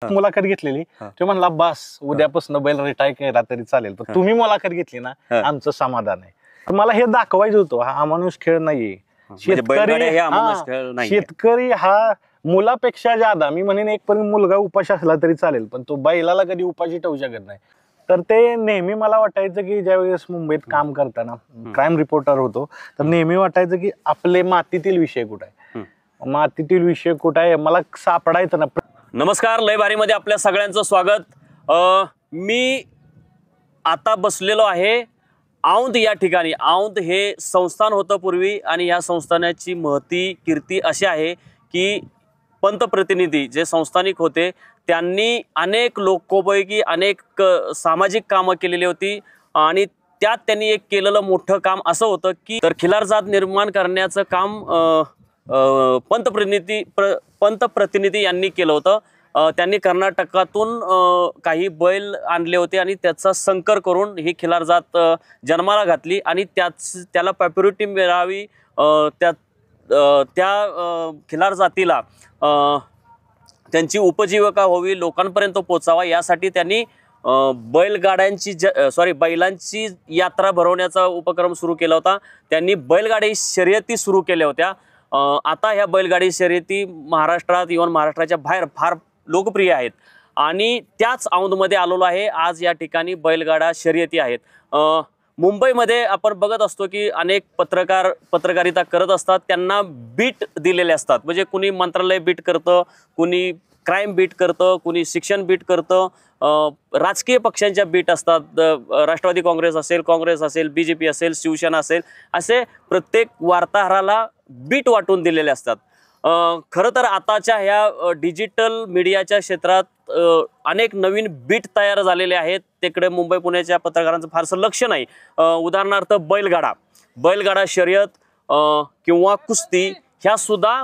मुलाखत घेतलेली तो म्हणला बस उद्यापासून बैल रिटायर केला तरी चालेल, पण तुम्ही मुलाखत घेतली ना आमचं समाधान आहे. मला हे दाखवायचं होतं हा अमानुष खेळ नाहीये. शेतकरी हा मुलापेक्षा जादा, मी म्हणेन एक पण मुलगा उपाशी असला तरी चालेल, पण तो बैलाला कधी उपाशी ठेवू शकत नाही. तर ते नेहमी मला वाटायचं की ज्यावेळेस मुंबईत काम करताना क्राईम रिपोर्टर होतो तर नेहमी वाटायचं की आपले मातीतील विषय कुठे आहे, मातीतील विषय कुठे आहे मला सापडायचं ना. नमस्कार, लय भारी मध्ये आपल्या सगळ्यांचं स्वागत. मी आता बसलेलो आहे औंध या ठिकाणी. औंध हे संस्थान होतं पूर्वी आणि या संस्थानाची महती कीर्ती अशी आहे की पंतप्रतिनिधी जे संस्थानिक होते त्यांनी अनेक लोकोपयोगी अनेक सामाजिक कामं केलेली होती आणि त्यात त्यांनी एक केलेलं मोठं काम असं होतं की तर खिलार जात निर्माण करण्याचं काम पंतप्रतिनिधी यांनी केलं होतं. त्यांनी कर्नाटकातून काही बैल आणले होते आणि त्याचा संकर करून ही खिलार जात जन्माला घातली आणि त्याला पॉप्युलरिटी मिळावी, त्या खिलार जातीला त्यांची उपजीविका व्हावी, लोकांपर्यंत पोचावा यासाठी त्यांनी बैलांची यात्रा भरवण्याचा उपक्रम सुरू केला होता. त्यांनी बैलगाडी शर्यती सुरू केल्या होत्या. आता ह्या बैलगाडी शर्यती महाराष्ट्रात इव्हन महाराष्ट्राच्या बाहेर फार लोकप्रिय आहेत आणि त्याच औंधमध्ये आलेलो आहे. आज या ठिकाणी बैलगाडा शर्यती आहेत. मुंबईमध्ये आपण बघत असतो की अनेक पत्रकारिता करत असतात, त्यांना बीट दिलेले असतात. म्हणजे कुणी मंत्रालय बीट करतं, कुणी क्राईम बीट करतं, कुणी शिक्षण बीट करतं, राजकीय पक्षांच्या बीट असतात. राष्ट्रवादी काँग्रेस असेल, BJP असेल, शिवसेना असेल, असे प्रत्येक वार्ताहराला बीट वाटून दिलेले असतात. खरं तर आताच्या ह्या डिजिटल मीडियाच्या क्षेत्रात अनेक नवीन बीट तयार झालेले आहेत. तिकडे मुंबई पुण्याच्या पत्रकारांचं फारसं लक्ष नाही. उदाहरणार्थ बैलगाडा शर्यत किंवा कुस्ती ह्या सुद्धा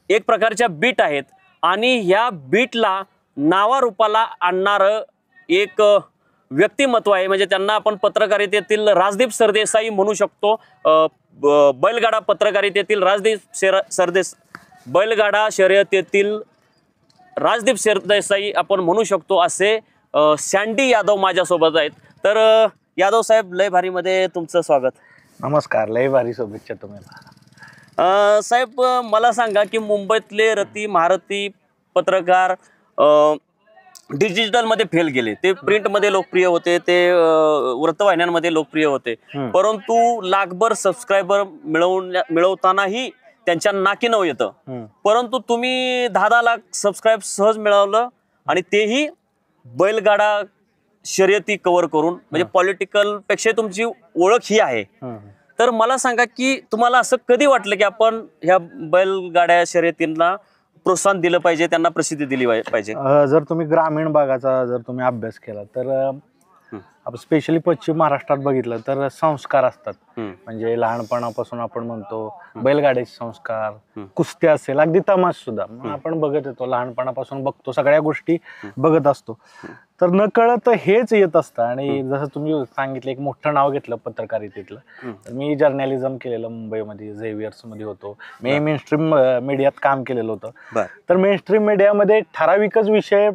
एक प्रकारच्या बीट आहेत आणि ह्या बीटला नावारूपाला आणणारं एक व्यक्तिमत्व आहे. म्हणजे त्यांना आपण पत्रकारितेतील राजदीप सरदेसाई म्हणू शकतो. बैलगाडा पत्रकारितेतील बैलगाडा शर्यतीतील राजदीप सरदेसाई आपण म्हणू शकतो. असे सँडी यादव माझ्यासोबत आहेत. तर यादव साहेब, लय भारीमध्ये तुमचं स्वागत. नमस्कार, लय भारी, शुभेच्छा तुम्हाला. साहेब, मला सांगा की मुंबईतले महारथी पत्रकार डिजिटल मध्ये फेल गेले. ते प्रिंट मध्ये लोकप्रिय होते, ते वृत्तवाहिन्यांमध्ये लोकप्रिय होते, परंतु लाखभर सबस्क्रायबर मिळवतानाही त्यांच्या नाकी नऊ येतं. परंतु तुम्ही 10 लाख सबस्क्राईब सहज मिळवलं आणि तेही बैलगाडा शर्यती कव्हर करून. म्हणजे पॉलिटिकल पेक्षा तुमची ओळख ही आहे. तर मला सांगा की तुम्हाला असं कधी वाटलं की आपण ह्या बैलगाड्या शर्यतींना प्रोत्साहन दिलं पाहिजे, त्यांना प्रसिद्धी दिली पाहिजे? जर तुम्ही ग्रामीण भागाचा जर तुम्ही अभ्यास केला तर स्पेशली पश्चिम महाराष्ट्रात बघितलं तर संस्कार असतात. म्हणजे लहानपणापासून आपण म्हणतो बैलगाड्याचे संस्कार, कुस्त्या असेल, अगदी तमाश सुद्धा आपण बघत येतो, लहानपणापासून बघतो, सगळ्या गोष्टी बघत असतो. तर न कळत हेच येत असतं. आणि जसं तुम्ही सांगितलं, एक मोठं नाव घेतलं पत्रकारितेतलं. मी जर्नलिझम केलेलं मुंबईमध्ये, झेवियर्स मध्ये होतो. मी मेनस्ट्रीम मीडियात काम केलेलं होतं. तर मेनस्ट्रीम मीडियामध्ये ठराविकच विषय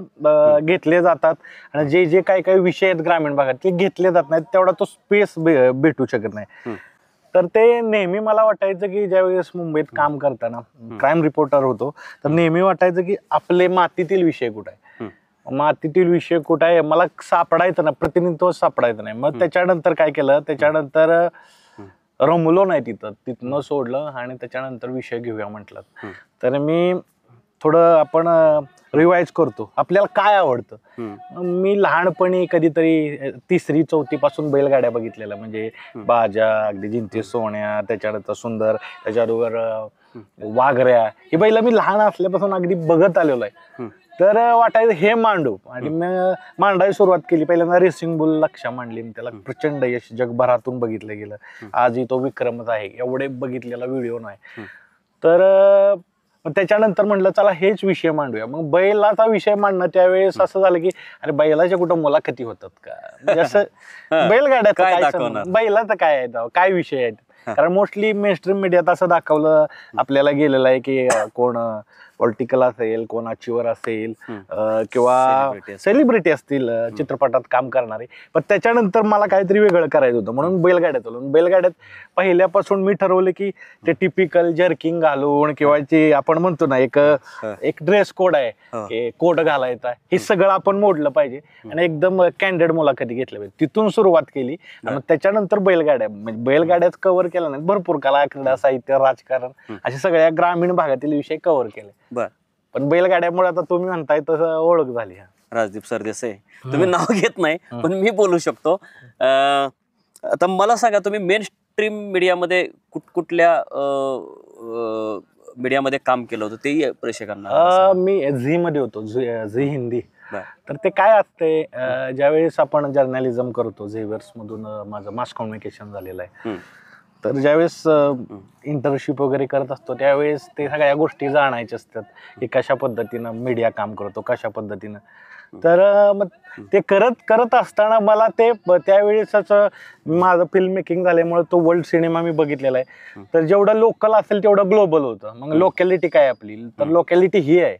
घेतले जातात आणि जे काही विषय आहेत ग्रामीण भागात ते घेतले जात नाहीत, तेवढा तो स्पेस भेटू शकत नाही. तर ते नेहमी मला वाटायचं की ज्यावेळेस मुंबईत काम करताना क्राईम रिपोर्टर होतो तर नेहमी वाटायचं की आपले मातीतील विषय कुठे आहे, मातीतील विषय कुठे आहे मला सापडायचं ना, प्रतिनिधित्व सापडायचं नाही. मग त्याच्यानंतर काय केलं, त्याच्यानंतर रमलो नाही, तिथनं सोडलं आणि त्याच्यानंतर विषय घेऊया म्हटलं. तर मी थोडं आपण रिवाइज करतो, आपल्याला काय आवडतं. मी लहानपणी कधीतरी 3री-4थी पासून बैलगाड्या बघितलेल्या, म्हणजे बाजा, अगदी जिंती सोन्या, त्याच्यानंतर सुंदर, त्याच्याबरोबर वाघऱ्या, ही बैल मी लहान असल्यापासून अगदी बघत आलेलो आहे. तर वाटायचं हे मांडू आणि मग मांडायला सुरुवात केली. पहिल्यांदा रेसिंग बुल लक्षा मांडली, त्याला प्रचंड यश जगभरातून बघितलं गेलं. आजही तो विक्रमच आहे, एवढे बघितलेला व्हिडिओ नाही. तर त्याच्यानंतर म्हटलं चला हेच विषय मांडूया. मग बैलाचा विषय मांडणं त्यावेळेस असं झालं की अरे बैलाच्या कुठं मुलाखती होतात का, म्हणजे असं बैलगाड्याचं बैलाचं काय आहे, काय विषय आहेत. कारण मोस्टली मेनस्ट्रीम मीडियात असं दाखवलं आपल्याला गेलेलं आहे की कोण पॉलिटिकल असेल, कोण अचिवर असेल किंवा Celebrity असेल. सेलिब्रिटी असतील चित्रपटात काम करणारे. पण त्याच्यानंतर मला काहीतरी वेगळं करायचं होतं म्हणून बैलगाड्यात आलो. बैलगाड्यात पहिल्यापासून मी ठरवलं की ते टिपिकल जर्किंग घालून किंवा ते आपण म्हणतो ना एक ड्रेस कोड आहे, कोट घालायचा, हे सगळं आपण मोडलं पाहिजे आणि एकदम कॅन्डेड मुलाखती घेतल्या पाहिजे. तिथून सुरुवात केली आणि मग त्याच्यानंतर बैलगाड्या, म्हणजे बैलगाड्याच कव्हर केला नाही, भरपूर कला, क्रीडा, साहित्य, राजकारण अशा सगळ्या ग्रामीण भागातील विषय कव्हर केले. बर. पण बैलगाड्यामुळे आता तुम्ही म्हणताय तसं ओळख झाली. राजदीप सरदेसाई, तुम्ही नाव घेत नाही पण मी बोलू शकतो. आता मला सांगा, तुम्ही मेन स्ट्रीम मीडियामध्ये कुठल्या मीडियामध्ये काम केलं होतं ते प्रेक्षकांना? मी झी मध्ये होतो, झी हिंदी. तर ते काय असते, ज्यावेळेस आपण जर्नलिझम करतो, झेवियर्स मधून माझं मास कम्युनिकेशन झालेलं आहे, तर ज्यावेळेस इंटर्नशिप वगैरे करत असतो त्यावेळेस ते सगळ्या गोष्टी जाणायच्या असतात की कशा पद्धतीनं मीडिया काम करतो, कशा पद्धतीनं. तर मग ते करत असताना मला ते त्यावेळेसच माझं फिल्म मेकिंग झाल्यामुळे तो वर्ल्ड सिनेमा मी बघितलेला आहे. तर जेवढं लोकल असेल तेवढं ग्लोबल होतं. मग लोकॅलिटी काय आपली, तर लोकॅलिटी ही आहे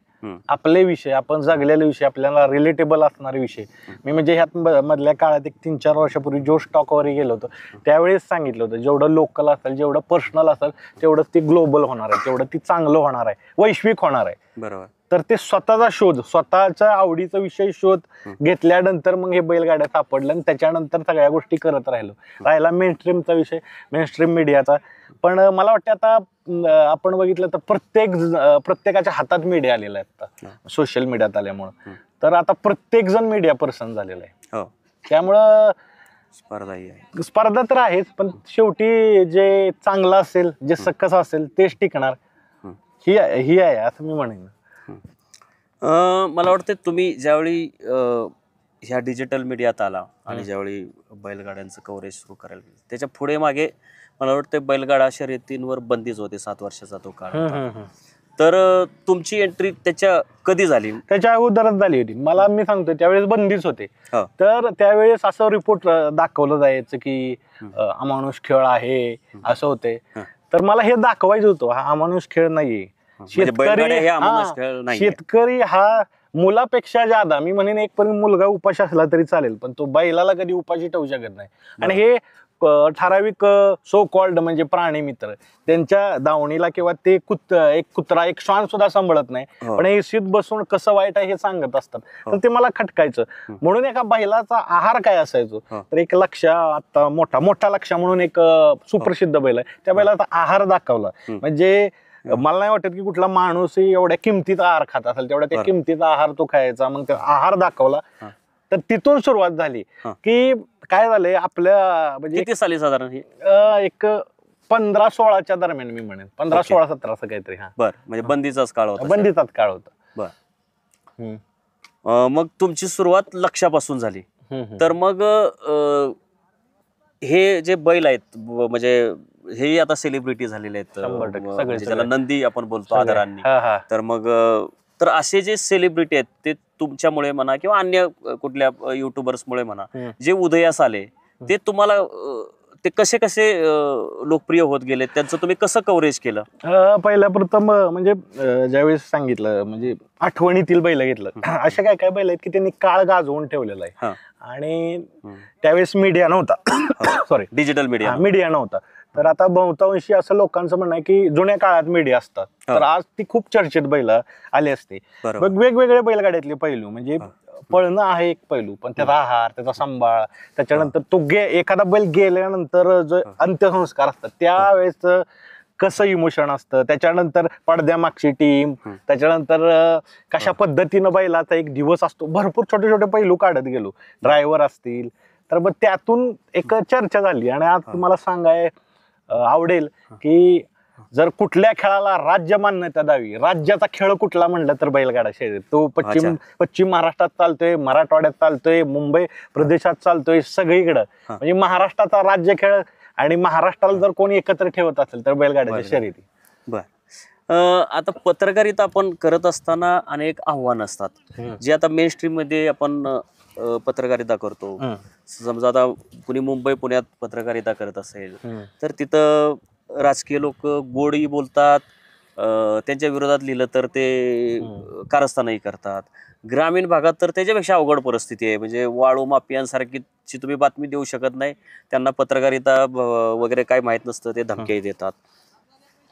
आपले विषय, आपण जगलेले विषय, आपल्याला रिलेटेबल असणारे विषय. मी म्हणजे ह्यात मधल्या काळात एक 3-4 वर्षापूर्वी जो स्टॉकवर गेलो होतो त्यावेळेस सांगितलं होतं, जेवढं लोकल असेल, जेवढं पर्सनल असेल तेवढंच ते ग्लोबल होणार आहे, तेवढं ती चांगलं होणार आहे, वैश्विक होणार आहे. बरोबर. तर ते स्वतःचा शोध, स्वतःच्या आवडीचा विषय शोध घेतल्यानंतर मग हे बैलगाड्या सापडलं आणि त्याच्यानंतर सगळ्या गोष्टी करत राहिला मेनस्ट्रीमचा विषय, मेनस्ट्रीम मीडियाचा. पण मला वाटतं आता आपण बघितलं तर प्रत्येकाच्या हातात मीडिया आलेला आहे आता सोशल मीडियात आल्यामुळं. तर आता प्रत्येक जण मीडिया पर्सन झालेला आहे. त्यामुळं स्पर्धा तर आहेच, पण शेवटी जे चांगलं असेल, जे सकस असेल तेच टिकणार, ही आहे असं मी म्हणेन. मला वाटतं तुम्ही ज्यावेळी ह्या डिजिटल मीडियात आला आणि ज्यावेळी बैलगाड्यांचं कव्हरेज सुरू करायला गेलं, त्याच्या पुढे मागे मला वाटतं बैलगाडा शर्यतींवर बंदीच होते, 7 वर्षाचा तो काळ होता. तर तुमची एंट्री त्याच्या कधी झाली? त्याच्या अगोदरच झाली होती. मला मी सांगतो त्यावेळेस बंदीच होते. तर त्यावेळेस असं रिपोर्ट दाखवलं जायचं की अमानुष खेळ आहे असं होते. तर मला हे दाखवायचं होतं हा अमानुष खेळ नाहीये. शेतकरी हा मुलापेक्षा जादा, मी म्हणेन एक पण मुलगा उपाशी असला तरी चालेल, पण तो बैलाला कधी उपाशी ठेवू शकत नाही. आणि हे ठराविक सो कॉल्ड म्हणजे प्राणी मित्र, त्यांच्या दावणीला किंवा ते एक कुत्रा, एक श्वान सुद्धा सांभाळत नाही, पण हे शीत बसून कसं वाईट आहे हे सांगत असतात. तर ते मला खटकायचं. म्हणून एका बैलाचा आहार काय असायचो, तर एक लक्ष्या, आता मोठा लक्ष्या म्हणून एक सुप्रसिद्ध बैल आहे, त्या बैलाचा आहार दाखवला. म्हणजे मला नाही वाटत की कुठला माणूस एवढ्या किमतीचा आहार खात असेल, तेवढ्या त्या किमतीचा आहार तो खायचा. मग तो आहार दाखवला. तर तिथून सुरुवात झाली की काय झालंय आपल्या, म्हणजे किती साली साधारण एक 15-16च्या दरम्यान, मी म्हणेन 15-16-17 असं काहीतरी. बर, म्हणजे बंदीचाच काळ होता. बंदीचाच काळ होता. बर. मग तुमची सुरुवात लक्ष्यापासून झाली. तर मग हे जे बैल आहेत, म्हणजे हे आता सेलिब्रिटी झालेले आहेत, ज्याला नंदी आपण बोलतो आदरांनी. तर मग तर असे जे सेलिब्रिटी आहेत ते तुमच्यामुळे म्हणा किंवा अन्य कुठल्या युट्यूबर्समुळे म्हणा जे उदयास आले, ते तुम्हाला ते कसे लोकप्रिय होत गेले, त्यांचं तुम्ही कसं कव्हरेज केलं? पहिल्या प्रथम म्हणजे ज्यावेळेस सांगितलं, म्हणजे आठवणीतील बैल घेतलं, अशा काय बैल आहेत की त्यांनी काळ गाजवून ठेवलेला आहे. आणि त्यावेळेस मीडिया नव्हता, सॉरी डिजिटल मीडिया नव्हता. तर आता बहुतांशी असं लोकांचं म्हणणं आहे की जुन्या काळात मीडिया असतात, तर आज ती खूप चर्चेत बैल आले असते. वेगवेगळे बैलगाड्यातले पैलू, म्हणजे पळणं आहे एक पैलू, पण त्याचा आहार, त्याचा सांभाळ, त्याच्यानंतर तो एखादा बैल गेल्यानंतर जो अंत्यसंस्कार असतात त्यावेळेस कसं इमोशन असतं, त्याच्यानंतर पडद्यामागची टीम, त्याच्यानंतर कशा पद्धतीनं बैलाचा एक दिवस असतो, भरपूर छोटे छोटे पैलू काढत गेलो, ड्रायव्हर असतील. तर मग त्यातून एक चर्चा झाली. आणि आज तुम्हाला सांगाय आवडेल की जर कुठल्या खेळाला राज्य मान्यता द्यावी, राज्याचा खेळ कुठला म्हणलं तर बैलगाडा शर्यत. तो पश्चिम महाराष्ट्रात चालतोय, मराठवाड्यात चालतोय, मुंबई प्रदेशात चालतोय, सगळीकडं. म्हणजे महाराष्ट्राचा राज्य खेळ, आणि महाराष्ट्राला जर कोणी एकत्र ठेवत असेल तर बैलगाड्याच्या शर्यती. बर. आता पत्रकारिता आपण करत असताना अनेक आव्हानं असतात, जे आता मेन स्ट्रीम मध्ये आपण पत्रकारिता करतो. समजा आता कुणी मुंबई पुण्यात पत्रकारिता करत असेल तर तिथं राजकीय लोक गोडी बोलतात, त्यांच्या विरोधात लिहिलं तर ते कारस्थानही करतात. ग्रामीण भागात तर त्याच्यापेक्षा अवघड परिस्थिती आहे. म्हणजे वाळू माफियांसारखीची तुम्ही बातमी देऊ शकत नाही. त्यांना पत्रकारिता वगैरे काय माहीत नसतं, ते धमक्याही देतात.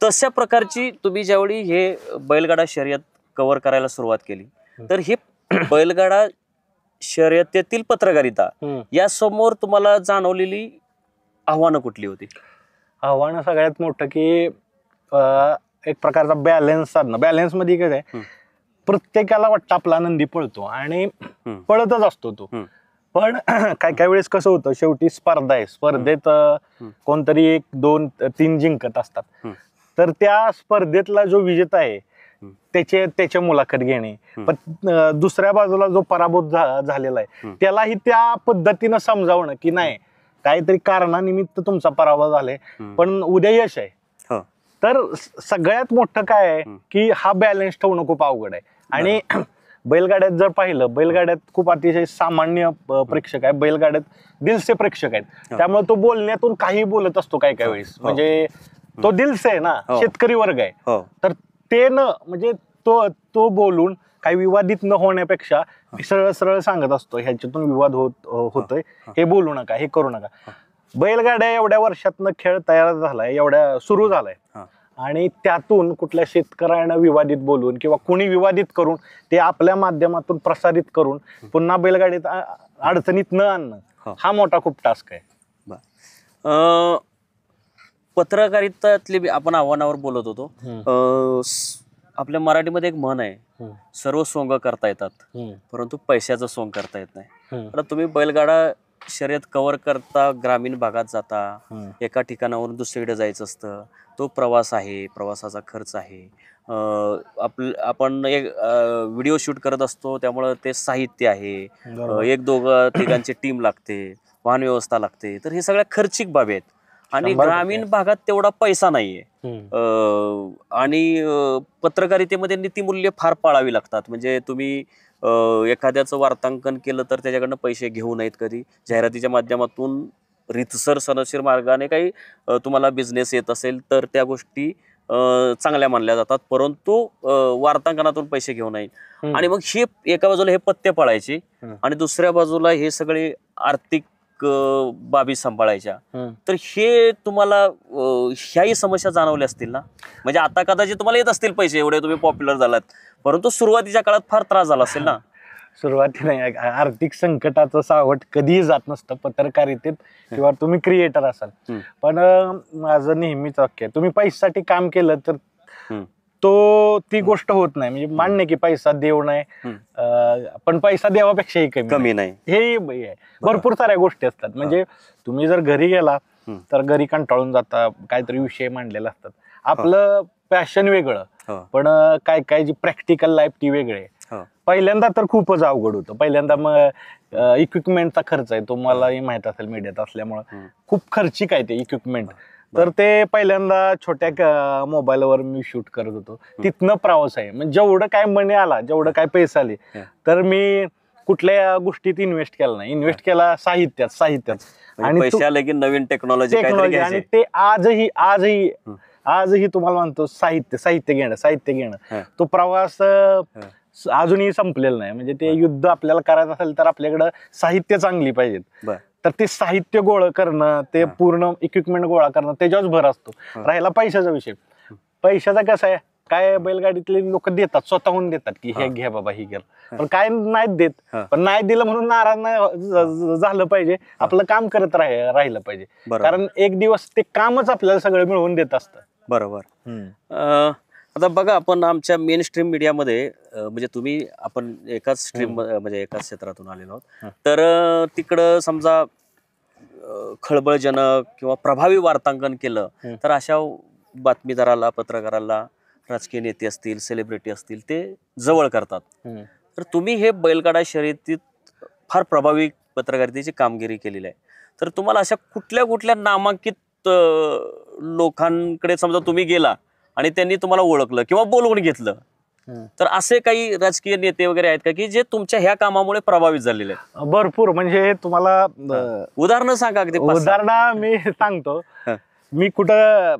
तशा प्रकारची तुम्ही ज्यावेळी हे बैलगाडा शर्यत कव्हर करायला सुरुवात केली, तर हे बैलगाडा शर्यतीतील पत्रकारिता यासमोर तुम्हाला जाणवलेली आव्हानं कुठली होती? आव्हानं सगळ्यात मोठं की एक प्रकारचा बॅलन्स साधणं. बॅलन्स मध्ये काय आहे, प्रत्येकाला वाटतं आपला नंदी पळतो आणि पळतच असतो तो. पण काय काय वेळेस कसं होतं, शेवटी स्पर्धा आहे, स्पर्धेत कोणतरी 1, 2, 3 जिंकत असतात. तर त्या स्पर्धेतला जो विजेता आहे त्याच्या मुलाखत घेणे, पण दुसऱ्या बाजूला जो पराभूत झालेला आहे त्यालाही त्या पद्धतीनं समजावणं की नाही, काहीतरी कारणानिमित्त तुमचा पराभव झालाय पण उद्या यश आहे. तर सगळ्यात मोठं काय आहे की हा बॅलन्स ठेवणं खूप अवघड आहे. आणि बैलगाड्यात जर पाहिलं, बैलगाड्यात खूप अतिशय सामान्य प्रेक्षक आहे, बैलगाड्यात दिलसे प्रेक्षक आहेत. त्यामुळे तो बोलण्यातून काही बोलत असतो काय काय वेळेस, म्हणजे तो दिलसे आहे ना, शेतकरी वर्ग आहे. तर ते न म्हणजे तो बोलून काही विवादित न होण्यापेक्षा सरळ सरळ सांगत असतो, ह्याच्यातून विवाद होतोय, हे बोलू नका, हे करू नका. बैलगाड्या एवढ्या वर्षातनं खेळ तयार झालाय, एवढ्या सुरू झालाय, आणि त्यातून कुठल्या शेतकऱ्यांना विवादित बोलून किंवा कुणी विवादित करून ते आपल्या माध्यमातून प्रसारित करून पुन्हा बैलगाडीत अडचणीत न आणणं, हा मोठा खूप टास्क आहे. पत्रकारितातली आपण आव्हानावर बोलत होतो. आपल्या मराठीमध्ये एक म्हण आहे, सर्व सोंग करता येतात परंतु पैशाचं सोंग करता येत नाही. आता तुम्ही बैलगाडा शर्यत कव्हर करता, ग्रामीण भागात जाता, एका ठिकाणावरून दुसरीकडे जायचं असतं, तो प्रवास आहे, प्रवासाचा खर्च आहे, आपण एक व्हिडिओ शूट करत असतो त्यामुळं ते साहित्य आहे, 1-2 टीम लागते, वाहन व्यवस्था लागते, तर हे सगळ्या खर्चिक बाबी आहेत. आणि ग्रामीण भागात तेवढा पैसा नाहीये. आणि पत्रकारितेमध्ये नीतिमूल्य फार पाळावी लागतात. म्हणजे तुम्ही एखाद्याचं वार्तांकन केलं तर त्याच्याकडनं पैसे घेऊ नयेत कधी. जाहिरातीच्या माध्यमातून रीतसर सनदशीर मार्गाने काही तुम्हाला बिझनेस येत असेल तर त्या गोष्टी चांगल्या मानल्या जातात, परंतु वार्तांकनातून पैसे घेऊ नये. आणि मग हे एका बाजूला हे पत्ते पाळायचे आणि दुसऱ्या बाजूला हे सगळे आर्थिक बाबी सांभाळायच्या. तर हे तुम्हाला ह्याही समस्या जाणवल्या असतील ना? म्हणजे आता कदाचित तुम्हाला येत असतील पैसे, एवढे तुम्ही पॉप्युलर झालात, परंतु सुरुवातीच्या काळात फार त्रास झाला असेल ना? सुरुवातीला आर्थिक संकटाचं सावट कधीही जात नसतं पत्रकारितेत किंवा तुम्ही क्रिएटर असाल. पण माझं नेहमीच वाक्य आहे, तुम्ही पैशासाठी काम केलं तर ती गोष्ट होत नाही. म्हणजे मान्य की पैसा देव नाही, पण पैसा देवापेक्षाही कमी नाही, हे भरपूर साऱ्या गोष्टी असतात. म्हणजे तुम्ही जर घरी गेला तर घरी कंटाळून जाता, काहीतरी विषय मांडलेला असतात, आपलं पॅशन वेगळं, पण काय काय जी प्रॅक्टिकल लाईफ ती वेगळी आहे. पहिल्यांदा तर खूपच अवघड होतं. पहिल्यांदा मग इक्विपमेंटचा खर्च आहे, तुम्हालाही माहित असेल मीडियात असल्यामुळं खूप खर्चिक आहे ते इक्विपमेंट. तर ते पहिल्यांदा छोट्या मोबाईलवर मी शूट करत होतो, तिथनं प्रवास आहे. म्हणजे जेवढं काय मनी आला, जेवढं काय पैसा आले, तर मी कुठल्या गोष्टीत इन्व्हेस्ट केला नाही, इन्व्हेस्ट केला साहित्यात. आणि पैसे आले की नवीन टेक्नॉलॉजी, आणि ते आजही तुम्हाला म्हणतो साहित्य घेणं तो प्रवास अजूनही संपलेला नाही. म्हणजे ते युद्ध आपल्याला करायचं असेल तर आपल्याकडं साहित्य चांगली पाहिजेत. तर ते साहित्य गोळा करणं, ते पूर्ण इक्विपमेंट गोळा करणं, त्याच्यावर भर असतो. राहिला पैशाचा विषय, पैशाचा कसा आहे, काय बैलगाडीतले लोक देतात, स्वतःहून देतात की हे घ्या बाबा, ही घ्या, पण काय नाहीत देत. पण नाही दिलं म्हणून नाराज नाही झालं पाहिजे, आपलं काम करत राहिलं पाहिजे. कारण एक दिवस ते कामच आपल्याला सगळं मिळवून देत असतं. बरोबर. आता बघा, आपण आमच्या मेन स्ट्रीम मीडियामध्ये म्हणजे आपण एकाच स्ट्रीम म्हणजे एकाच क्षेत्रातून आलेलो आहोत, तर तिकडं समजा खळबळजनक किंवा प्रभावी वार्तांकन केलं तर अशा बातमीदाराला, पत्रकाराला राजकीय नेते असतील, सेलिब्रिटी असतील, ते जवळ करतात. तर तुम्ही हे बैलगाडा शर्यतीत फार प्रभावी पत्रकारितेची कामगिरी केलेली आहे. तर तुम्हाला अशा कुठल्या नामांकित लोकांकडे समजा तुम्ही गेला आणि त्यांनी तुम्हाला ओळखलं किंवा बोलवून घेतलं, तर असे काही राजकीय नेते वगैरे आहेत का की जे तुमच्या ह्या कामामुळे प्रभावित झालेले आहेत? भरपूर. म्हणजे तुम्हाला उदाहरणं सांगा. उदाहरण मी सांगतो. मी कुठं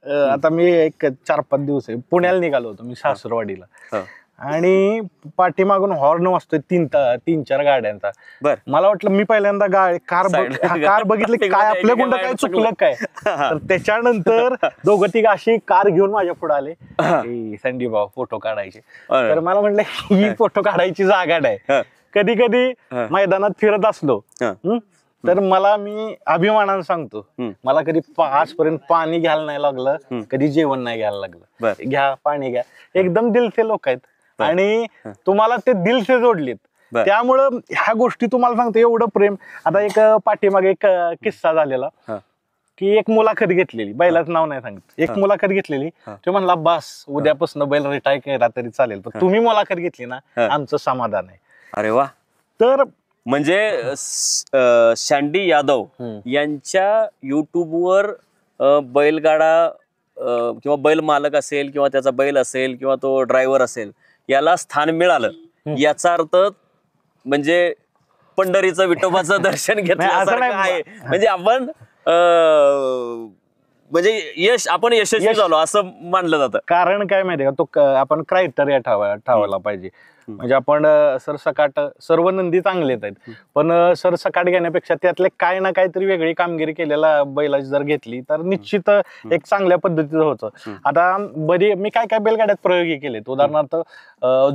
आता मी एक 4-5 दिवस आहे पुण्याला निघालो होतो मी सासरवाडीला हो. आणि पाठीमागून हॉर्न वाजतोय 3-4 गाड्यांचा. बर मला वाटलं मी पहिल्यांदा कार बघितली काय आपल्या गुंड काय चुकलं काय. तर त्याच्यानंतर दोघं तिघ अशी कार घेऊन माझ्या पुढे आले, संदीप भाऊ फोटो काढायचे. तर मला म्हटलं ही फोटो काढायची जागा नाही. कधी कधी मैदानात फिरत असलो तर मी अभिमानानं सांगतो मला कधी आजपर्यंत पाणी घ्यायला नाही लागलं, कधी जेवण नाही घ्यायला लागलं. घ्या पाणी घ्या, एकदम दिलसे लोक आहेत आणि तुम्हाला ते दिलसे जोडलेत. त्यामुळं ह्या गोष्टी तुम्हाला सांगतो एवढं प्रेम. आता एक पाठीमागे एक किस्सा झालेला की एक मुलाखत घेतलेली, बैलाचं नाव नाही सांगत, एक मुलाखत घेतलेली. तो म्हणला बस उद्यापासून बैल रिटायर केला तरी चालेल, पण तुम्ही मुलाखत घेतली ना आमचं समाधान आहे. अरे वा. तर म्हणजे शँडी यादव यांच्या युट्यूबवर बैलगाडा किंवा बैल मालक असेल किंवा त्याचा बैल असेल किंवा तो ड्रायव्हर असेल याला स्थान मिळालं याचा अर्थ म्हणजे पंढरीचं विठोबाचं दर्शन घेतलं आहे. म्हणजे आपण म्हणजे आपण यशस्वी झालो असं मानलं जातं. कारण काय माहितीये का, तो आपण क्रायटेरिया ठेवायला पाहिजे. म्हणजे आपण सरसकाट सर्व नंदी चांगलेच आहेत, पण सरसकाट घेण्यापेक्षा त्यातले काय ना काहीतरी वेगळी कामगिरी केलेला बैलाची जर घेतली तर निश्चित एक चांगल्या पद्धतीचं होतं. आता मी काय बैलगाड्यात प्रयोगी केलेत. उदाहरणार्थ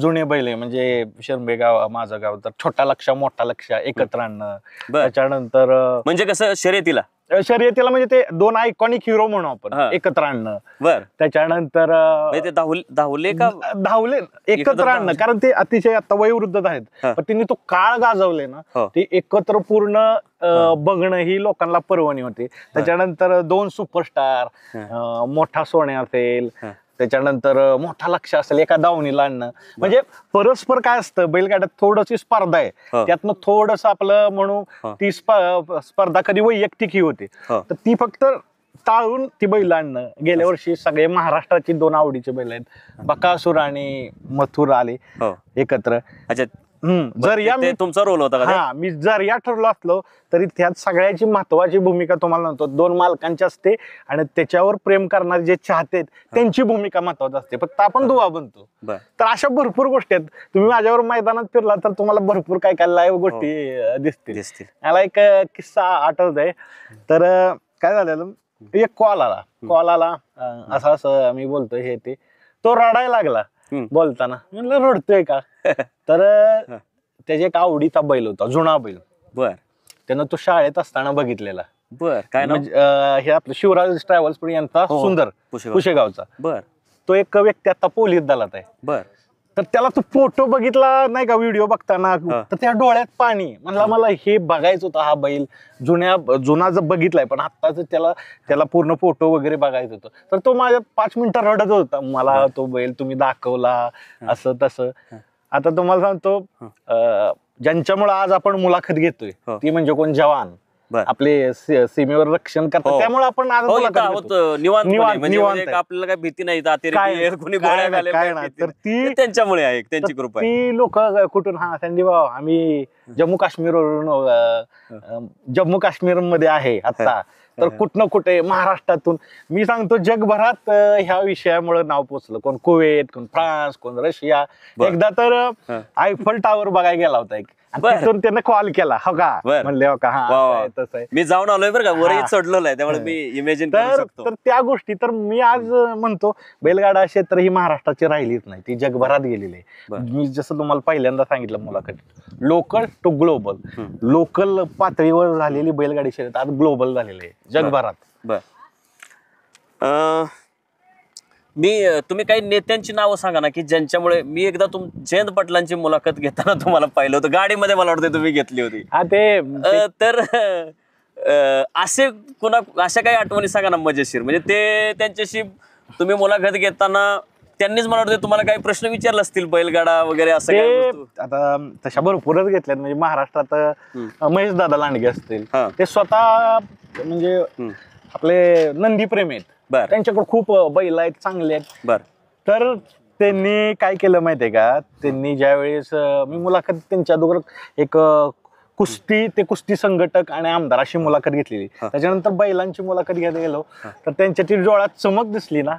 जुने बैल आहे म्हणजे शिरंबे गाव माझं गाव, तर छोटा लक्ष मोठा लक्ष एकत्र आणणं. त्याच्यानंतर म्हणजे कसं शर्यतीला म्हणजे ते 2 आयकॉनिक हिरो म्हणून आपण एकत्र आणणं. बर. त्याच्यानंतर धावले एकत्र आणणं, कारण ते अतिशय आता वयोवृद्ध आहेत पण त्यांनी तो काळ गाजवले ना, ते एकत्र पूर्ण बघणं ही लोकांना पर्वणी होते. त्याच्यानंतर 2 सुपरस्टार, मोठा सोन्या असेल, त्याच्यानंतर मोठा लक्ष असेल, एका दावणीला आणणं. म्हणजे परस्पर काय असतं बैलगाड्यात थोडीशी स्पर्धा आहे, त्यातनं थोडस आपलं म्हणू ती स्पर्धा कधी वैयक्तिक ही होती, तर ती फक्त टाळून ती बैल आणणं. गेल्या वर्षी सगळे महाराष्ट्राची 2 आवडीचे बैल आहेत, बकासूर आणि मथुर आले एकत्र. जर या तुमचा रोल होता का? मी जर या ठरलो असलो तरी त्यात सगळ्याची महत्वाची भूमिका तुम्हाला म्हणतो 2 मालकांची असते आणि त्याच्यावर प्रेम करणारे जे चाहते आहेत त्यांची भूमिका महत्वाची असते, फक्त आपण दुवा बनतो. तर अशा भरपूर गोष्टी आहेत. तुम्ही माझ्यावर मैदानात फिरला तर तुम्हाला भरपूर काय काय लाईव्ह गोष्टी दिसतील. मला एक किस्सा आठवत आहे. तर काय झालेलं, एक कॉल आला असं मी बोलतोय हे ते, तो रडायला लागला बोलताना. म्हणलं रडतोय का, तर त्याच्या एक आवडीचा बैल होता, जुना बैल. बर. त्यानं तो शाळेत असताना बघितलेला. बर. काय हे आपलं शिवराज ट्रॅव्हल्स यांचा सुंदर पुशेगावचा. बर. तो एक व्यक्ती आता पोलीस दलात आहे. बर. तर त्याला तो फोटो बघितला नाही का व्हिडिओ बघताना, तर त्या डोळ्यात पाणी. मला हे बघायचं होतं, हा बैल जुना जर बघितलाय पण आत्ताच त्याला पूर्ण फोटो वगैरे बघायचं होतं. तर तो माझ्या 5 मिनिटं रडत होता, मला तो बैल तुम्ही दाखवला असं तसं. आता तुम्हाला सांगतो ज्यांच्यामुळे आज आपण मुलाखत घेतोय ती म्हणजे कोण, जवान आपले सीमेवर रक्षण करतात, त्यामुळे आपण आज निवांत आपल्याला काय भीती नाही, तर ती त्यांच्यामुळे आहे, त्यांची कृपा. ती लोक कुठून, संदीप भाऊ आम्ही जम्मू काश्मीर मध्ये आहे आता, तर कुठनं कुठे महाराष्ट्रातून. मी सांगतो जगभरात ह्या विषयामुळे नाव पोचलं. कोण कुवेत, कोण फ्रान्स, कोण रशिया. एकदा तर आयफल टावर बघायला गेला होता एक, तिथून त्यानं कॉल केला. हो का म्हणले, हो का, हा तसं आहे. मी जाऊन आलोय बरं का, वरही चढलेलं आहे, त्यामुळे मी इमॅजिन करू शकतो. तर त्या गोष्टी, तर मी आज म्हणतो बैलगाडा क्षेत्र ही महाराष्ट्राची राहिलीच नाही, ती जगभरात गेलेली आहे. मी जसं तुम्हाला पहिल्यांदा सांगितलं मुलाखतीत, लोकल टू ग्लोबल, लोकल पातळीवर झालेली बैलगाडी शर्यत आज ग्लोबल झालेली आहे जगभरात. तुम्ही काही नेत्यांची नावं सांगा ना की ज्यांच्यामुळे, मी एकदा जयंत पाटलांची मुलाखत घेताना तुम्हाला पाहिलं होतं गाडीमध्ये, मला वाटतं तुम्ही घेतली होती. तर अशा काही आठवणी सांगा ना मजेशीर, म्हणजे ते त्यांच्याशी तुम्ही मुलाखत घेताना त्यांनीच मला वाटतं तुम्हाला काही प्रश्न विचारले असतील बैलगाडा वगैरे असं. आता तशा भरपूरच घेतल्यात. म्हणजे महाराष्ट्रात महेश दादा लांडगे असतील, ते स्वतः म्हणजे आपले नंदी प्रेम आहेत, त्यांच्याकडे खूप बैल आहेत, चांगले आहेत. तर त्यांनी काय केलं माहितीये का, त्यांनी ज्यावेळेस मी मुलाखत त्यांच्या अगोदर एक कुस्ती ते कुस्ती संघटक आणि आमदार अशी मुलाखत घेतलेली. त्याच्यानंतर बैलांची मुलाखत घ्यायला गेलो तर त्यांच्यातील डोळ्यात चमक दिसली ना,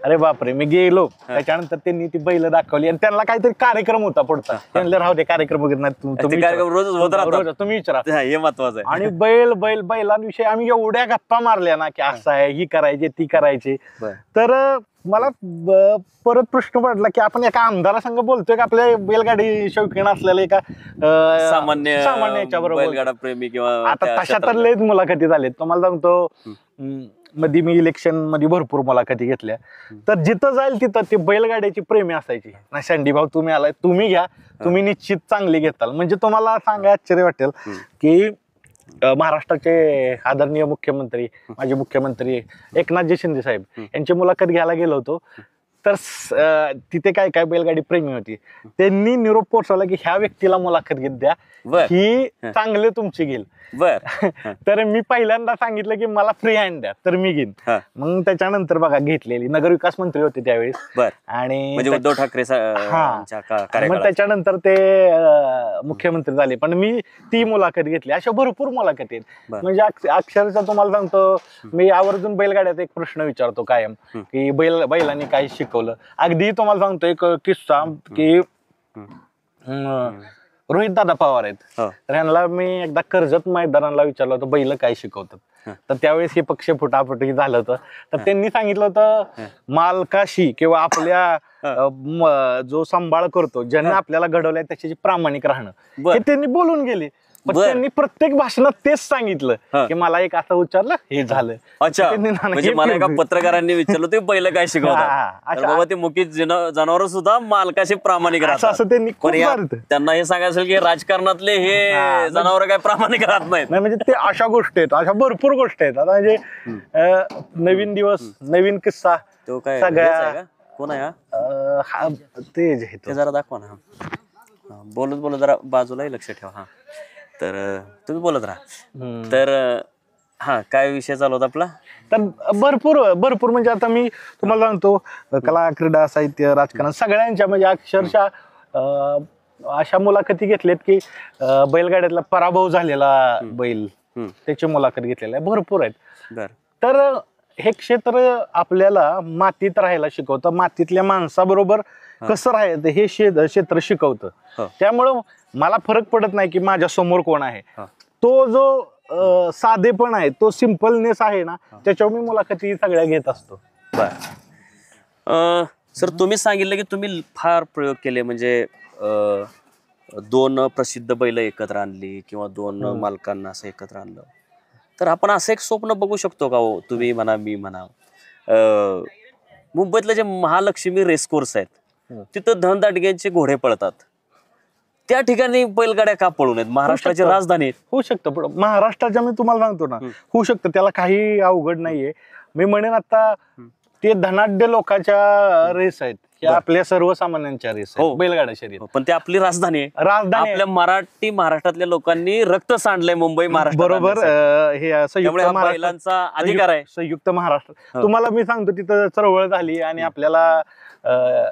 अरे बापरे. मी गेलो त्याच्यानंतर त्यांनी ती बैल दाखवली आणि त्यांना काहीतरी कार्यक्रम होता पुढचा. त्यांना राहू दे कार्यक्रम वगैरे नाही, तुम्ही विचारा, हे महत्वाचं आहे. आणि बैलांविषयी आम्ही एवढ्या गप्पा मारल्या ना की असं आहे, ही करायची ती करायची. तर मला परत प्रश्न पडला की आपण एका आमदारासंग बोलतोय का आपल्या बैलगाडी शौकीन असलेल्या एका सामान्य याच्या बरोबर बैलगाडा प्रेमी किंवा आता तशा तर लयच मुलाखती झाल्यात. तुम्हाला सांगतो मध्ये मी इलेक्शन मध्ये भरपूर मुलाखती घेतल्या. तर जिथं जाईल तिथं ते बैलगाड्याची प्रेमी असायची ना, शांडी भाऊ तुम्ही आलाय, तुम्ही घ्या, तुम्ही निश्चित चांगली घेताल. म्हणजे तुम्हाला सांगा आश्चर्य वाटेल की महाराष्ट्राचे आदरणीय मुख्यमंत्री, माजी मुख्यमंत्री एकनाथजी शिंदे साहेब यांची मुलाखत घ्यायला गेलो होतो. तर तिथे काय काय बैलगाडी प्रेमी होती, त्यांनी निरोप पोहोचवला की ह्या व्यक्तीला मुलाखत घेत द्या, ही चांगले तुमची घेईल. तर मी पहिल्यांदा सांगितलं की मला फ्री हँड द्या, तर मी घेईन. मग त्याच्यानंतर बघा घेतलेली नगरविकास मंत्री होते त्यावेळेस आणि उद्धव ठाकरे. मग त्याच्यानंतर ते मुख्यमंत्री झाले, पण मी ती मुलाखत घेतली. अशा भरपूर मुलाखती आहेत. म्हणजे अक्षरशः तुम्हाला सांगतो, मी आवर्जून बैलगाड्यात एक प्रश्न विचारतो कायम की बैलांनी काय शिकवलं. अगदी तुम्हाला सांगतो एक किस्सा की रोहित दादा पवार आहेत, तर ह्यांना मी एकदा कर्जत मैदानाला विचारलं होतं बैल काय शिकवतात. तर त्यावेळेस हे पक्ष फुटाफुटी झालं होतं. तर त्यांनी सांगितलं होतं मालकाशी किंवा आपल्या जो सांभाळ करतो, ज्यांनी आपल्याला घडवलंय त्याची प्रामाणिक राहणं, हे त्यांनी बोलून गेले. पण त्यांनी प्रत्येक भाषणात तेच सांगितलं की मला एक असं विचारलं, हे झालं. अच्छा, म्हणजे मला एका पत्रकारांनी विचारलं ते बैल काय शिकवतात, बाबा ते मुकी जनावर सुद्धा मालकाशी प्रामाणिक राहतात. असं त्यांनी त्यांना हे सांगायचं की राजकारणातले हे जनावर काय प्रामाणिक राहत नाहीत. म्हणजे ते अशा गोष्टी आहेत, अशा भरपूर गोष्टी आहेत. आता म्हणजे नवीन दिवस, नवीन किस्सा, तो काय सगळ्या कोण आहे ते जरा दाखवा ना. बोलत बोलत जरा बाजूलाही लक्ष ठेवा. हा, तर तुम्ही बोलत राहा. तर हा, काय विषय चालू होता आपला? तर भरपूर म्हणजे आता मी तुम्हाला सांगतो, कला, क्रीडा, साहित्य, राजकारण सगळ्यांच्या म्हणजे अक्षरशः अशा मुलाखती घेतल्यात की बैलगाड्यातला पराभव झालेला बैल, त्याची मुलाखत घेतलेल्या भरपूर आहेत. तर हे क्षेत्र आपल्याला मातीत राहायला शिकवतं, मातीतल्या माणसाबरोबर कसं राहायचं हे क्षेत्र शिकवतं. त्यामुळं मला फरक पडत नाही की माझ्या समोर कोण आहे. तो जो साधेपण आहे, तो सिम्पलनेस आहे ना, त्याच्यावर मी मुलाखती सगळ्या घेत असतो. सर, तुम्ही सांगितलं की तुम्ही फार प्रयोग केले, म्हणजे 2 प्रसिद्ध बैल एकत्र आणली किंवा 2 मालकांना असं एकत्र आणलं. तर आपण असं एक स्वप्न बघू शकतो का हो, तुम्ही म्हणा मी म्हणा, मुंबईतले जे महालक्ष्मी रेसकोर्स आहेत तिथं धनदाटग्यांचे घोडे पळतात, त्या ठिकाणी बैलगाड्या का पळू नयेत? महाराष्ट्राची राजधानी होऊ शकतं, महाराष्ट्राच्या मी तुम्हाला सांगतो ना, होऊ शकतं, त्याला काही अवघड नाहीये. मी म्हणेन आता ते धनाढ्य लोकांच्या रेस आहेत, आपल्या सर्वसामान्यांच्या रेस आहेत बैलगाडा शर्यत, पण ते आपली राजधानी आहे. आपल्या महाराष्ट्रातल्या लोकांनी रक्त सांडलंय मुंबई महाराष्ट्र बरोबर. हे संयुक्त महिलांचा अधिकार आहे, संयुक्त महाराष्ट्र. तुम्हाला मी सांगतो, तिथं चळवळ झाली आणि आपल्याला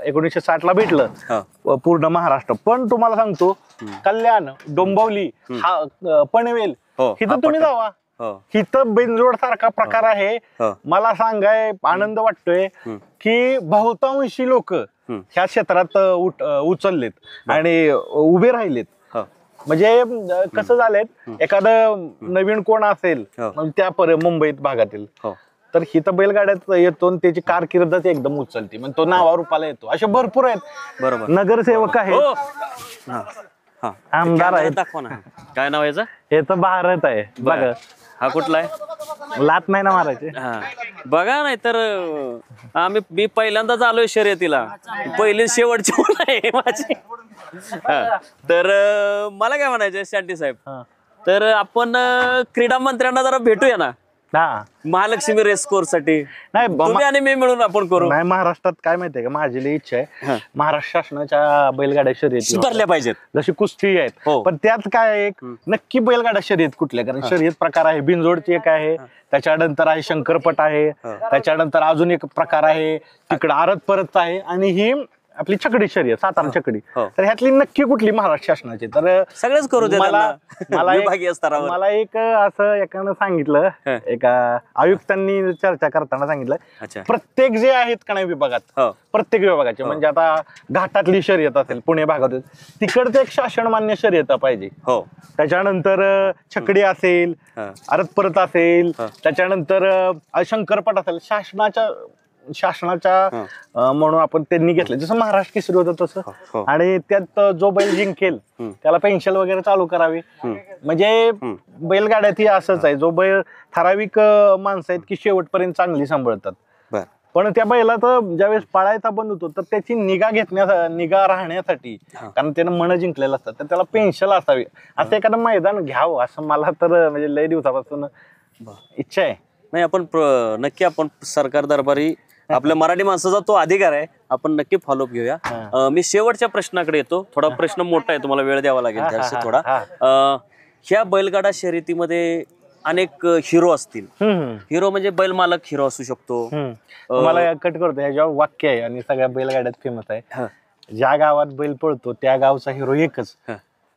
1960 ला भेटलं पूर्ण महाराष्ट्र. पण तुम्हाला सांगतो, कल्याण, डोंबिवली, पनवेल, इथं तुम्ही जावा, इथं बेंजोड सारखा प्रकार आहे. मला सांगाय आनंद वाटतोय की बहुतांशी लोक ह्या क्षेत्रात उचललेत आणि उभे राहिलेत. म्हणजे कसं झालंय, एखादं नवीन कोण असेल त्या मुंबईत भागातील, तर हिथं बैलगाड्यात येतो आणि त्याची कारकीर्दच एकदम उचलते, म्हणजे तो नावारूपाला येतो. असे भरपूर आहेत. बरोबर, नगरसेवक आहेत, आमदार आहेत. काय नाव याचं? याचं भारत आहे बघा. हा कुठला आहे? लात नाही ना मारायचे. बघा, नाही तर मी पहिल्यांदाच आलोय शर्यतीला, पहिली शेवटची मुलं आहे माझी. तर मला काय म्हणायचं शांती साहेब, तर आपण क्रीडा मंत्र्यांना जरा भेटूया ना महालक्ष्मी रेस कोर्स साठी. नाही, तुम्ही आणि मी मिळून आपण करू. नाही, महाराष्ट्रात काय माहितीये का, माझी लई इच्छा आहे, महाराष्ट्र शासनाच्या बैलगाड्या शर्यती सुधारल्या पाहिजेत, जशी कुस्ती आहेत. पण त्यात काय एक नक्की बैलगाडा शर्यत कुठल्या, कारण शर्यत प्रकार आहे, बिनजोडची एक आहे, त्याच्यानंतर आहे शंकरपट आहे, त्याच्यानंतर अजून एक प्रकार आहे तिकडं आरत परत आहे, आणि ही आपली छकडी शर्यत, सातारा छकडी, हो. तर ह्यातली नक्की कुठली महाराष्ट्र शासनाची? तर सगळेच करू दे मला त्यांना. मला विभागीय स्तरावर. मला एक असं एकानं सांगितलं, एका आयुक्तांनी चर्चा करताना सांगितलं, अच्छा. प्रत्येक जे आहेत का नाही विभागात, हो. प्रत्येक विभागाचे, म्हणजे आता घाटातली शर्यत असेल पुणे भागात, तिकडचं एक शासनमान्य शर्यत पाहिजे. हो. त्याच्यानंतर छकडी असेल, हा. अरत परत असेल, त्याच्यानंतर शंकरपट असेल, शासनाच्या म्हणून आपण त्यांनी घेतलं, जसं महाराष्ट्र केसरी होतं तसं. हो. आणि त्यात जो बैल जिंकेल त्याला पेन्शन वगैरे चालू करावी. म्हणजे बैलगाड्यात असंच आहे, जो बैल ठराविक माणसं आहेत की शेवटपर्यंत चांगली सांभाळतात, बर. पण त्या बैलाचा ज्यावेळेस पळायचा बंद होतो तर त्याची निगा राहण्यासाठी, कारण त्यानं मन जिंकलेलं असतात, तर त्याला पेन्शन असावी. असं एखादं मैदान घ्यावं असं मला तर म्हणजे लय दिवसापासून इच्छा आहे. नाही, आपण नक्की आपण सरकार दरबारी आपल्या मराठी माणसाचा तो अधिकार आहे, आपण नक्की फॉलोअप घेऊया. मी शेवटच्या प्रश्नाकडे येतो. थोडा प्रश्न मोठा आहे, तुम्हाला वेळ द्यावा लागेल त्यासाठी थोडा. ह्या बैलगाडा शर्यतीमध्ये अनेक हिरो असतील. हिरो म्हणजे बैल मालक हिरो असू शकतो. मला कट करतो, ह्याच्यावर वाक्य आहे आणि सगळ्या बैलगाड्यात फेमस आहे, ज्या गावात बैल पळतो त्या गावचा हिरो एकच.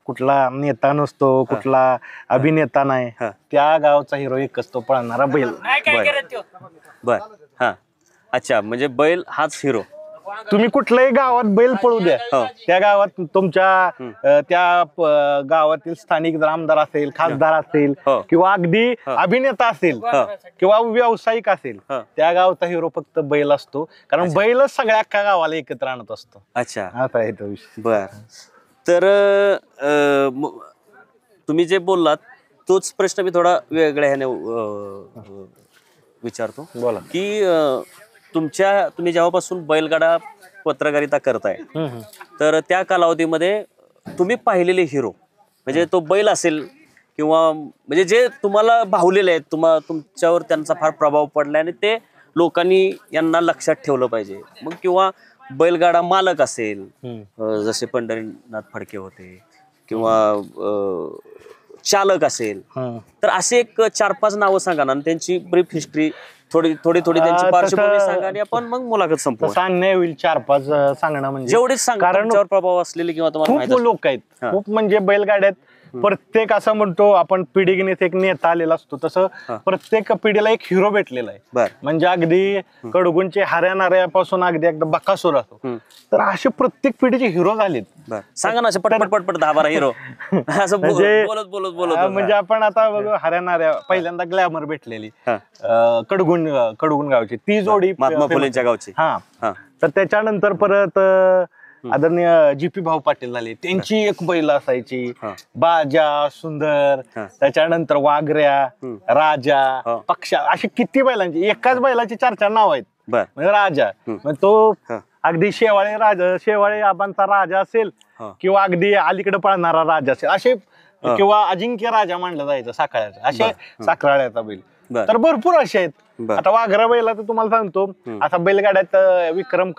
कुठला नेता नसतो, कुठला अभिनेता नाही, त्या गावचा हिरो एकच, तो पळणारा बैल. बर. हा. अच्छा, म्हणजे बैल हाच हिरो. तुम्ही कुठल्याही गावात बैल पळू द्या, त्या गावात तुमच्या त्या गावातील स्थानिक आमदार असेल, खासदार असेल, किंवा अगदी अभिनेता असेल किंवा व्यावसायिक असेल, त्या गावचा हिरो फक्त बैल असतो, कारण बैलच सगळ्या अख्ख्या गावाला एकत्र आणत असतो. अच्छा, असा आहे तो विषय. बर. तर तुम्ही जे बोललात तोच प्रश्न मी थोडा वेगळ्या ह्याने विचारतो. बोला. की तुम्ही जेव्हापासून बैलगाडा पत्रकारिता करताय, तर त्या कालावधीमध्ये तुम्ही पाहिलेले हिरो, म्हणजे तो बैल असेल किंवा म्हणजे जे तुम्हाला भावलेले आहेत, तुमच्यावर त्यांचा फार प्रभाव पडलाय आणि ते लोकांनी यांना लक्षात ठेवलं पाहिजे, मग किंवा बैलगाडा मालक असेल, जसे पंढरीनाथ फडके होते, किंवा चालक असेल, तर असे एक 4-5 नावं सांगा ना, त्यांची ब्रीफ हिस्ट्री थोडी त्यांची पार्श्वभूमी सांगा आणि आपण मग मुलाखत संपवू. अन्याय होईल 4-5 सांगणं म्हणजे, जेवढेच सांगा, कारण तुमच्यावर प्रभाव असलेले किंवा तुम्हाला खूप लोक आहेत, खूप म्हणजे बैलगाड्यात प्रत्येक, असं म्हणतो आपण पिढीगणित एक नेता आलेला असतो, तसं प्रत्येक पिढीला एक हिरो भेटलेला आहे. म्हणजे अगदी कडगुंचे हाऱ्यानाऱ्यापासून अगदी एकदा बकासूर असतो, तर असे प्रत्येक पिढीचे हिरो झालेत. सांगा ना, असे पटपट 10-12 हिरो असं बोलत. म्हणजे आपण आता बघू, हाऱ्यानाऱ्या पहिल्यांदा ग्लॅमर भेटलेली कडगुण गावची, ती जोडी महात्मा फुलेंच्या गावची. हा. तर त्याच्यानंतर परत आदरणीय जी.पी. भाऊ पाटील झाले, त्यांची एक बैल असायची, बाजा, सुंदर, त्याच्यानंतर वाघऱ्या, राजा, पक्षा, अशी किती बैलांची, एकाच बैलाची 4-4 नाव आहेत. म्हणजे राजा, म्हणजे तो अगदी शेवाळे आबांचा राजा असेल, किंवा अगदी अलीकडे पळणारा राजा असेल, असे, किंवा अजिंक्य राजा मानलं जायचं साखळ्याचा, असे साखराळ्याचा बैल, तर भरपूर असे आहेत. आता वाघरा बैला तर तुम्हाला सांगतो, आता बैलगाड्यात विक्रम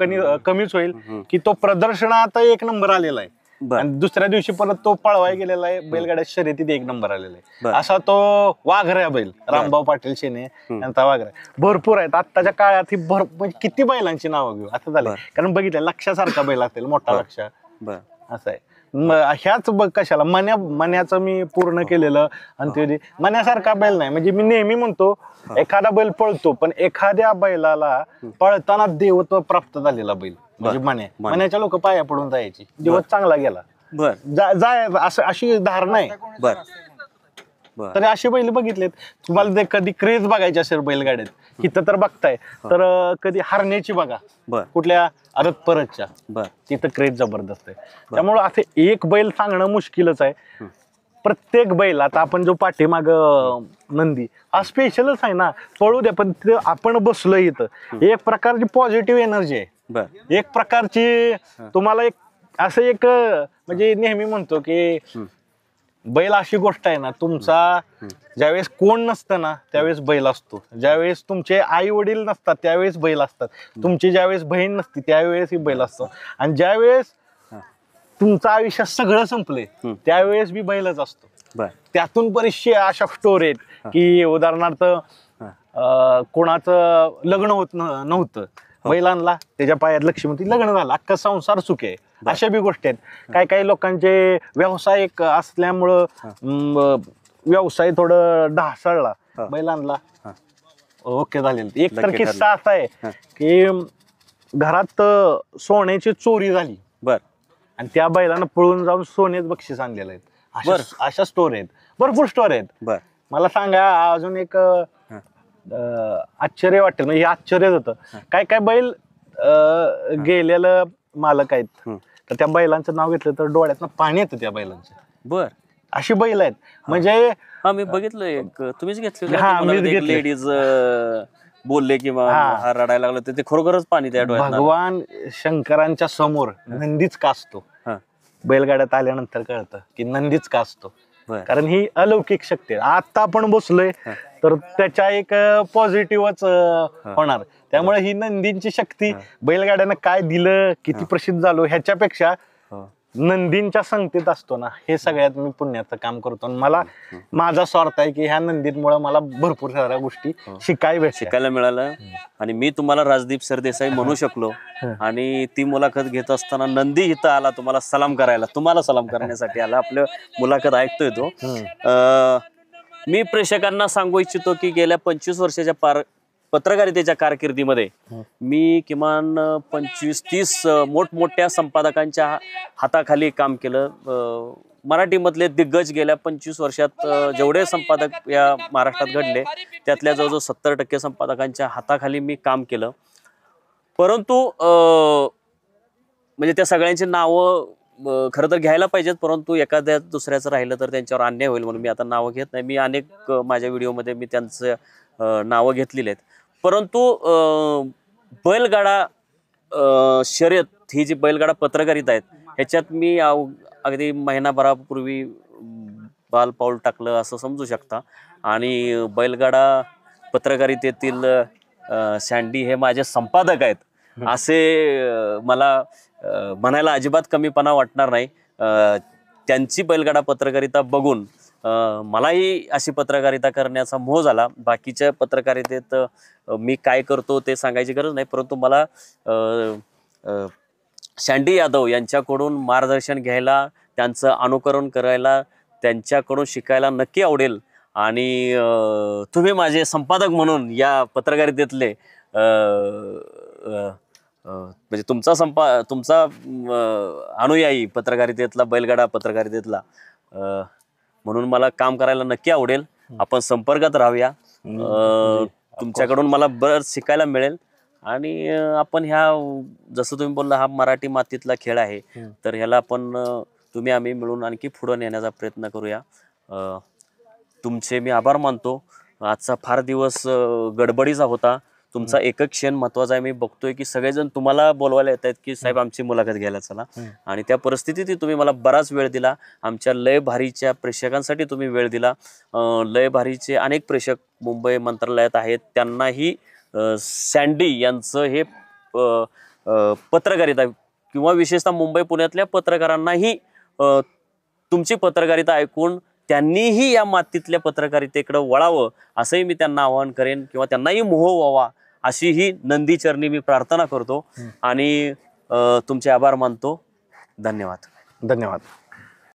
कमीच होईल की तो प्रदर्शनात 1 नंबर आलेला आहे, आणि दुसऱ्या दिवशी परत तो पळवाय गेलेला आहे, बैलगाड्यात शर्यतीत 1 नंबर आलेला आहे. असा तो वाघऱ्या बैल, रामभाऊ पाटील शेने यांचा वाघऱ्या. भरपूर आहेत आत्ताच्या काळात, ही म्हणजे किती बैलांची नावं घेऊ असं झालं, कारण बघितलं लक्षासारखा बैल असेल, मोठा लक्ष, असं आहे. ह्याच बघ कशाला मन्याचं मी पूर्ण केलेलं, आणि ते मन्यासारखा बैल नाही. म्हणजे मी नेहमी म्हणतो, एखादा बैल पळतो, पण एखाद्या बैलाला पळताना देवत्व प्राप्त झालेला बैल म्हणजे मन्याच्या लोक पाया पडून जायची, दिवस चांगला गेला जाय, असं अशी धारणा आहे. तर असे बैल बघितलेत. तुम्हाला ते कधी क्रेज बघायची असेल बैलगाड्यात, इथं तर बघताय, तर कधी हरण्याची बघा, कुठल्या अरत परतच्या, तिथं क्रेज जबरदस्त आहे. त्यामुळं असे एक बैल सांगणं मुश्किलच आहे. प्रत्येक बैल, आता आपण जो पाठीमाग नंदी हा स्पेशलच आहे ना, पळू द्या, पण आपण बसलो इथं, एक प्रकारची पॉझिटिव्ह एनर्जी आहे, एक प्रकारची तुम्हाला एक असं एक, म्हणजे नेहमी म्हणतो की बैल अशी गोष्ट आहे ना, तुमचा ज्यावेळेस कोण नसतं ना त्यावेळेस बैल असतो, ज्यावेळेस तुमचे आई वडील नसतात त्यावेळेस बैल असतात, तुमची ज्यावेळेस बहीण नसती त्यावेळेस ही बैल असतो, आणि ज्यावेळेस तुमचं आयुष्यात सगळं संपले त्यावेळेस बी बैलच असतो. त्यातून बरीचशी अशा स्टोरी आहेत की, उदाहरणार्थ कोणाचं लग्न होत नव्हतं, बैल आणला त्याच्या पायात लक्ष्मी लग्न झालं, अख्खा संसार सुख आहे. अशा बी गोष्टी आहेत. काही काही लोकांचे व्यवसाय असल्यामुळं व्यवसाय थोडं ढासळला, बैल आणला ओके झालेलं. एक तर किस्सा असा आहे की घरात सोन्याची चोरी झाली बर आणि त्या बैलानं पळून जाऊन सोनेच बक्षीस आणलेलं आहे. अशा स्टोरी आहेत, भरपूर स्टोरी आहेत. बर मला सांगा अजून एक आश्चर्य वाटेल, म्हणजे हे आश्चर्यच होतं. काय काय बैल गेलेलं मालक आहेत तर त्या बैलांचं नाव घेतलं तर डोळ्यातनं पाणी येतं त्या बैलांचं. बर अशी बैल आहेत. म्हणजे हा मी बघितलं एक तुम्हीच घेतलं मीच घेतलं. लेडीज बोलले किंवा हा रडायला लागलं तर ते खरोखरच पाणी त्या डोळ्यात भगवान शंकरांच्या समोर नंदीच का असतो. बैलगाड्यात आल्यानंतर कळतं की नंदीच का असतो, कारण ही अलौकिक शक्ती आहे. आता आपण बसलोय तर त्याच्या एक पॉझिटिव्हच होणार. त्यामुळे ही नंदींची शक्ती, बैलगाड्यानं काय दिलं, किती प्रसिद्ध झालो ह्याच्यापेक्षा नंदींच्या संगतीत असतो ना, हे सगळ्यात मी पुण्याचं काम करतो. आणि मला माझा स्वार्थ आहे की ह्या नंदींमुळे मला भरपूर साऱ्या गोष्टी शिकायला मिळालं. आणि मी तुम्हाला राजदीप सरदेसाई म्हणू शकलो. आणि ती मुलाखत घेत असताना नंदी इथं आला तुम्हाला सलाम करण्यासाठी आला. आपलं मुलाखत ऐकतोय तो. मी प्रेक्षकांना सांगू इच्छितो की गेल्या 25 वर्षाच्या पत्रकारितेच्या कारकिर्दीमध्ये मी किमान 25-30 मोठमोठ्या संपादकांच्या हाताखाली काम केलं. मराठीमधले दिग्गज गेल्या 25 वर्षात जेवढे संपादक या महाराष्ट्रात घडले त्यातल्या जवळजवळ 70% संपादकांच्या हाताखाली मी काम केलं. परंतु म्हणजे त्या सगळ्यांची नावं खरं तर घ्यायला पाहिजेत, परंतु एखाद्या दुसऱ्याचं राहिलं तर त्यांच्यावर अन्याय होईल म्हणून मी आता नावं घेत नाही. मी अनेक माझ्या व्हिडिओमध्ये मी त्यांचं नावं घेतलेली आहेत. परंतु बैलगाडा शर्यत ही जी बैलगाडा पत्रकारिता आहेत ह्याच्यात मी अगदी महिनाभरापूर्वी बाल पाऊल टाकलं असं समजू शकता. आणि बैलगाडा पत्रकारितेतील सँडी हे माझे संपादक आहेत असे मला म्हणायला अजिबात कमीपणा वाटणार नाही. त्यांची बैलगाडा पत्रकारिता बघून मलाही अशी पत्रकारिता करण्याचा मोह झाला. बाकीच्या पत्रकारितेत मी काय करतो ते सांगायची गरज नाही, परंतु मला सँडी यादव यांच्याकडून मार्गदर्शन घ्यायला, त्यांचं अनुकरण करायला, त्यांच्याकडून शिकायला नक्की आवडेल. आणि तुम्ही माझे संपादक म्हणून या पत्रकारितेतले म्हणजे तुमचा अनुयायी पत्रकारितेतला, बैलगाडा पत्रकारितेतला म्हणून मला काम करायला नक्की आवडेल. आपण संपर्कात राहूया. तुमच्याकडून मला बरंच शिकायला मिळेल. आणि आपण जसं तुम्ही बोलला हा मराठी मातीतला खेळ आहे, तर ह्याला आपण आम्ही मिळून आणखी पुढे नेण्याचा प्रयत्न करूया. तुमचे मी आभार मानतो. आजचा फार दिवस गडबडीचा होता. तुमचा एकच क्षण महत्वाचा आहे. मी बघतोय की सगळेजण तुम्हाला बोलवायला येत आहेत की साहेब आमची मुलाखत घ्यायला चला. आणि त्या परिस्थितीत तुम्ही मला बराच वेळ दिला. आमच्या लय भारीच्या प्रेक्षकांसाठी तुम्ही वेळ दिला. लय भारीचे अनेक प्रेक्षक मुंबई मंत्रालयात आहेत, त्यांनाही सँडी यांचं हे पत्रकारिता किंवा विशेषतः मुंबई पुण्यातल्या पत्रकारांनाही तुमची पत्रकारिता ऐकून त्यांनीही या मातीतल्या पत्रकारितेकडे वळावं असंही मी त्यांना आवाहन करेन किंवा त्यांनाही मोह व्हावा अशी ही नंदीचरणी मी प्रार्थना करतो. आणि तुमचे आभार मानतो. धन्यवाद.